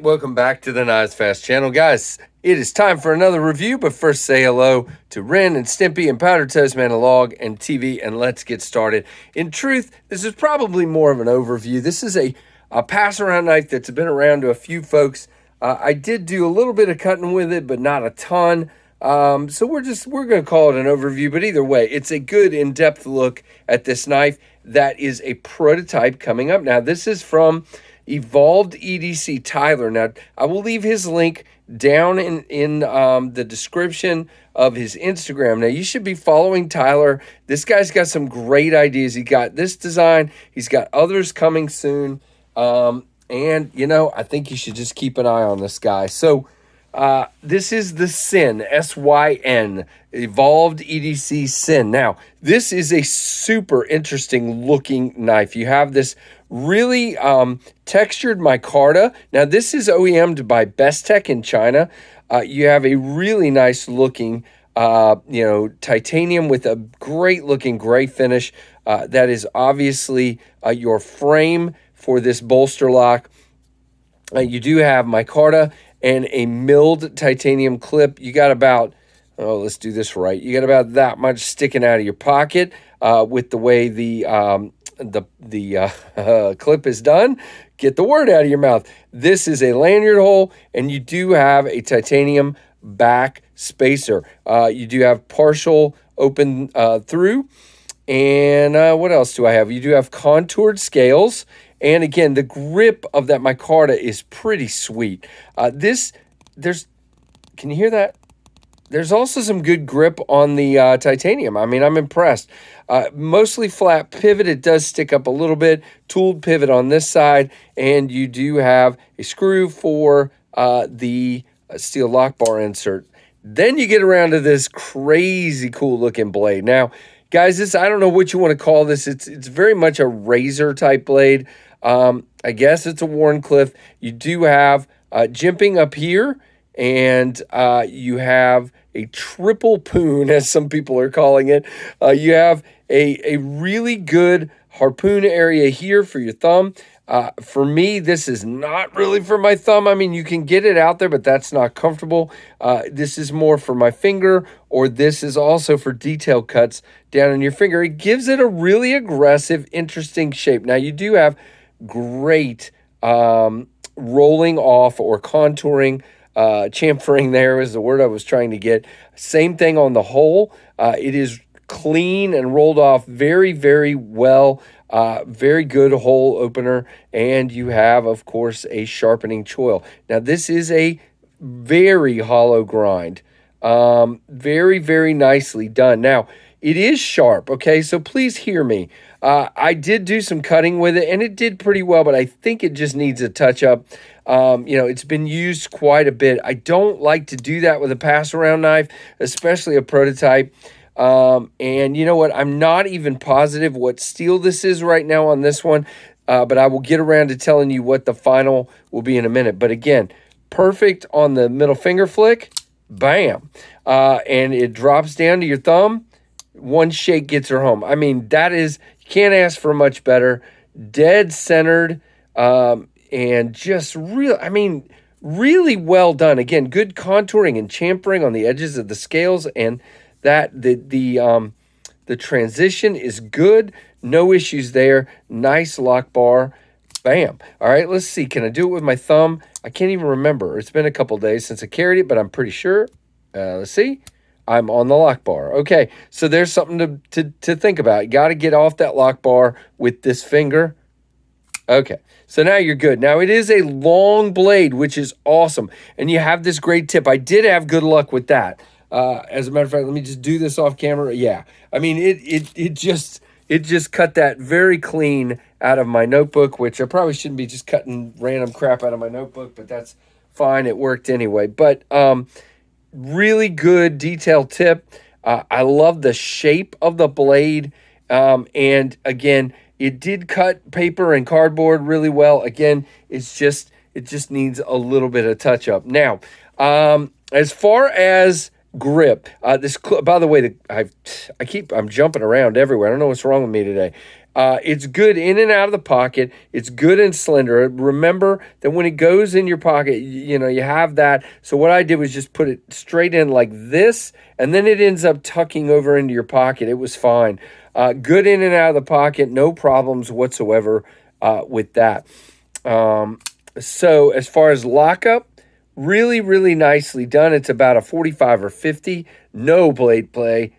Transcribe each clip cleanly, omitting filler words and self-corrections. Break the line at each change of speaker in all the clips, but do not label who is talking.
welcome back to the KnivesFAST channel. Guys, it is time for another review, but first say hello to Ren and Stimpy and Powder Toast Man, Log and TV, and let's get started. In truth, this is probably more of an overview. This is a pass-around knife that's been around to a few folks. I did do a little bit of cutting with it, but not a ton. So we're going to call it an overview, but either way, it's a good in-depth look at this knife that is a prototype coming up. Now, this is from Evolved EDC Tyler. Now, I will leave his link down in the description of his Instagram. Now, you should be following Tyler. This guy's got some great ideas. He got this design. He's got others coming soon. And, you know, I think you should just keep an eye on this guy. So, this is the Syn, S-Y-N, Evolved EDC Syn. Now, this is a super interesting looking knife. You have this really textured micarta. Now, this is OEM'd by Bestech in China. You have a really nice looking, titanium with a great looking gray finish. That is obviously your frame for this bolster lock. You do have micarta and a milled titanium clip. You got about, let's do this right. You got about that much sticking out of your pocket with the way the clip is done. Get the word out of your mouth. This is a lanyard hole, and you do have a titanium back spacer. You do have partial open through. And what else do I have? You do have contoured scales. And again, the grip of that micarta is pretty sweet. Can you hear that? There's also some good grip on the titanium. I mean, I'm impressed. Mostly flat pivot. It does stick up a little bit. Tooled pivot on this side. And you do have a screw for the steel lock bar insert. Then you get around to this crazy cool looking blade. Now, guys, I don't know what you want to call this. It's very much a razor type blade. I guess it's a Wharncliffe. You do have jimping up here, and you have a triple poon, as some people are calling it. You have a really good harpoon area here for your thumb. For me, this is not really for my thumb. I mean, you can get it out there, but that's not comfortable. This is more for my finger, or this is also for detail cuts down in your finger. It gives it a really aggressive, interesting shape. Now, you do have great rolling off or contouring, chamfering there is the word I was trying to get. Same thing on the hole. It is clean and rolled off very, very well. Very good hole opener, and you have, of course, a sharpening choil. Now, this is a very hollow grind. Very, very nicely done. Now, it is sharp, okay? So please hear me. I did do some cutting with it, and it did pretty well, but I think it just needs a touch-up. It's been used quite a bit. I don't like to do that with a pass-around knife, especially a prototype. And you know what? I'm not even positive what steel this is right now on this one, but I will get around to telling you what the final will be in a minute. But again, perfect on the middle finger flick. Bam. And it drops down to your thumb. One shake gets her home. I mean, you can't ask for much better. Dead centered, and just really well done. Again, good contouring and chamfering on the edges of the scales, and that the transition is good. No issues there. Nice lock bar. Bam. All right, let's see. Can I do it with my thumb? I can't even remember. It's been a couple days since I carried it, but I'm pretty sure. Let's see. I'm on the lock bar. Okay, so there's something to think about. You got to get off that lock bar with this finger. Okay, so now you're good. Now, it is a long blade, which is awesome, and you have this great tip. I did have good luck with that. As a matter of fact, let me just do this off camera. Yeah, I mean, it just cut that very clean out of my notebook, which I probably shouldn't be just cutting random crap out of my notebook, but that's fine. It worked anyway. But really good detail tip. I love the shape of the blade. And again, it did cut paper and cardboard really well. Again, it just needs a little bit of touch up. Now, as far as grip, by the way, I'm jumping around everywhere. I don't know what's wrong with me today. It's good in and out of the pocket. It's good and slender. Remember that when it goes in your pocket, you know, you have that. So what I did was just put it straight in like this, and then it ends up tucking over into your pocket. It was fine. Good in and out of the pocket. No problems whatsoever with that. So as far as lockup, really, really nicely done. It's about a 45 or 50. No blade play.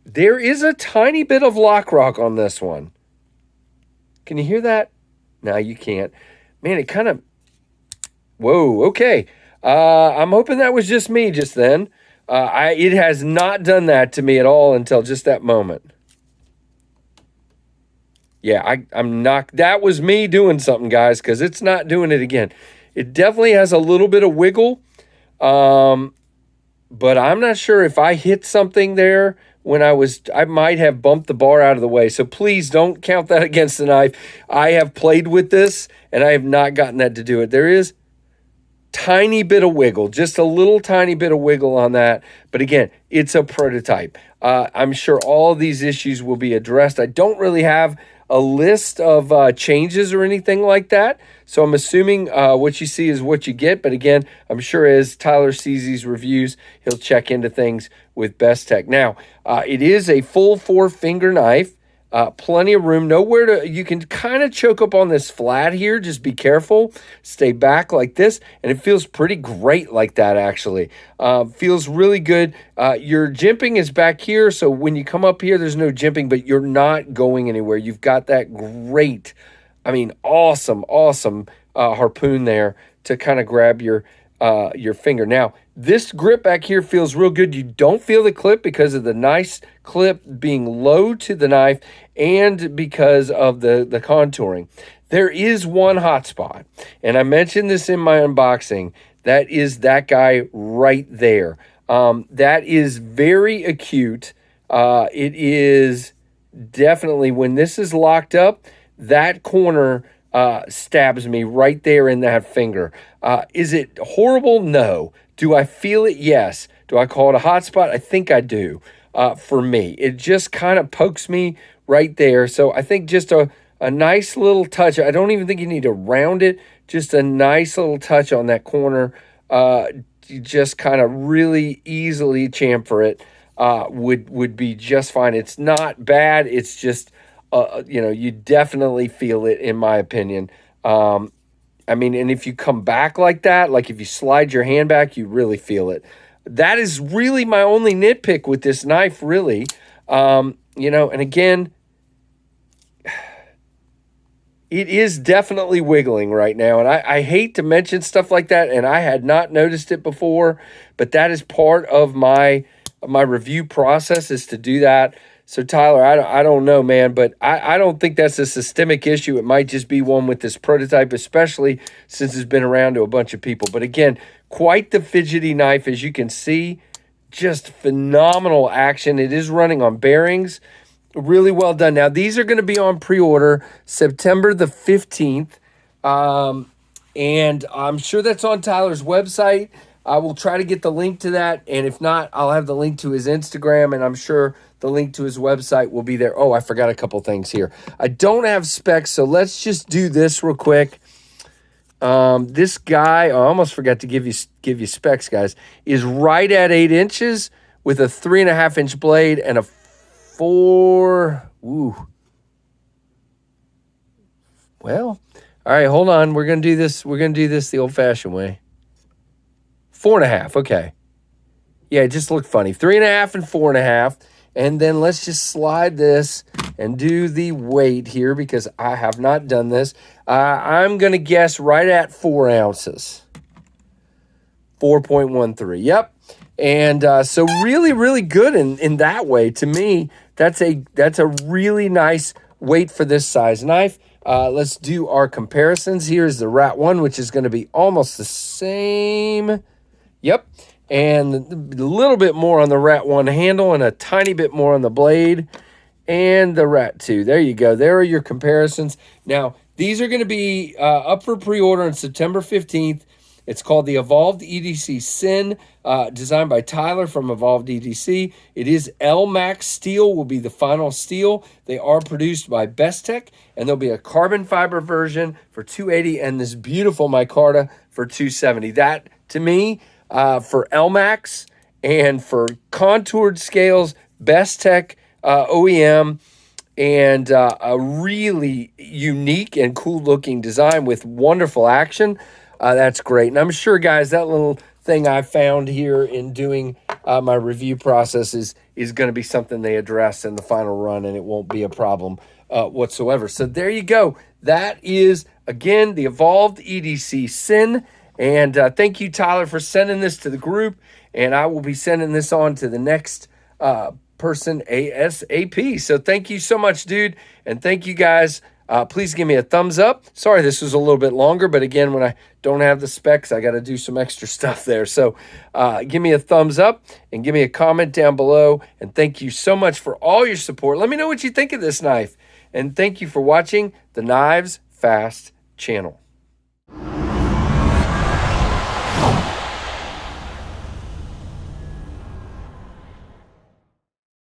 There is a tiny bit of lock rock on this one. Can you hear that? No, you can't. Man, it kind of... Whoa, okay. I'm hoping that was just me just then. It has not done that to me at all until just that moment. Yeah, I'm not... That was me doing something, guys, because it's not doing it again. It definitely has a little bit of wiggle, but I'm not sure if I hit something there when I might have bumped the bar out of the way. So please don't count that against the knife. I have played with this, and I have not gotten that to do it. There is tiny bit of wiggle, just a little tiny bit of wiggle on that. But again, it's a prototype. I'm sure all these issues will be addressed. I don't really have a list of changes or anything like that. So I'm assuming what you see is what you get. But again, I'm sure as Tyler sees these reviews, he'll check into things with Best Tech. Now, it is a full 4-finger knife. Plenty of room, nowhere to, you can kind of choke up on this flat here. Just be careful, stay back like this. And it feels pretty great like that, actually. Feels really good. Your jimping is back here. So when you come up here, there's no jimping, but you're not going anywhere. You've got that great, I mean, awesome harpoon there to kind of grab your finger. Now, this grip back here feels real good. You don't feel the clip because of the nice clip being low to the knife and because of the contouring. There is one hot spot, and I mentioned this in my unboxing. That is that guy right there. That is very acute. It is definitely, when this is locked up, that corner stabs me right there in that finger. Is it horrible? No. Do I feel it? Yes. Do I call it a hot spot? I think I do. For me, it just kind of pokes me right there. So I think just a nice little touch. I don't even think you need to round it. Just a nice little touch on that corner. You just kind of really easily chamfer it. Would be just fine. It's not bad. It's just, you definitely feel it, in my opinion. I mean, and if you come back like that, like if you slide your hand back, you really feel it. That is really my only nitpick with this knife, really. And again, it is definitely wiggling right now. And I hate to mention stuff like that, and I had not noticed it before, but that is part of my review process, is to do that. So, Tyler, I don't know, man, but I don't think that's a systemic issue. It might just be one with this prototype, especially since it's been around to a bunch of people. But again, quite the fidgety knife, as you can see. Just phenomenal action. It is running on bearings. Really well done. Now, these are going to be on pre-order September the 15th. And I'm sure that's on Tyler's website. I will try to get the link to that, and if not, I'll have the link to his Instagram, and I'm sure the link to his website will be there. Oh, I forgot a couple things here. I don't have specs, so let's just do this real quick. This guy, I almost forgot to give you specs, guys, is right at 8 inches with a 3.5-inch blade and a 4. Ooh. Well, all right, hold on. We're gonna do this. We're gonna do this the old-fashioned way. 4.5, okay. Yeah, it just looked funny. 3.5 and 4.5. And then let's just slide this and do the weight here, because I have not done this. I'm going to guess right at 4 ounces. 4.13, yep. And so really, really good in that way. To me, that's a really nice weight for this size knife. Let's do our comparisons. Here's the Rat 1, which is going to be almost the same. Yep, and a little bit more on the Rat 1 handle and a tiny bit more on the blade, and the Rat 2. There you go. There are your comparisons. Now, these are going to be up for pre-order on September 15th. It's called the Evolved EDC Sin, designed by Tyler from Evolved EDC. It is L-Max steel, will be the final steel. They are produced by Bestech, and there'll be a carbon fiber version for $280 and this beautiful micarta for $270. That, to me, for L-Max and for contoured scales, Bestech OEM, and a really unique and cool looking design with wonderful action. That's great. And I'm sure, guys, that little thing I found here in doing my review process is going to be something they address in the final run, and it won't be a problem whatsoever. So there you go. That is, again, the Evolved EDC Sin. And thank you, Tyler, for sending this to the group. And I will be sending this on to the next person ASAP. So thank you so much, dude. And thank you, guys. Please give me a thumbs up. Sorry, this was a little bit longer, but again, when I don't have the specs, I got to do some extra stuff there. So give me a thumbs up and give me a comment down below. And thank you so much for all your support. Let me know what you think of this knife. And thank you for watching the Knives Fast channel.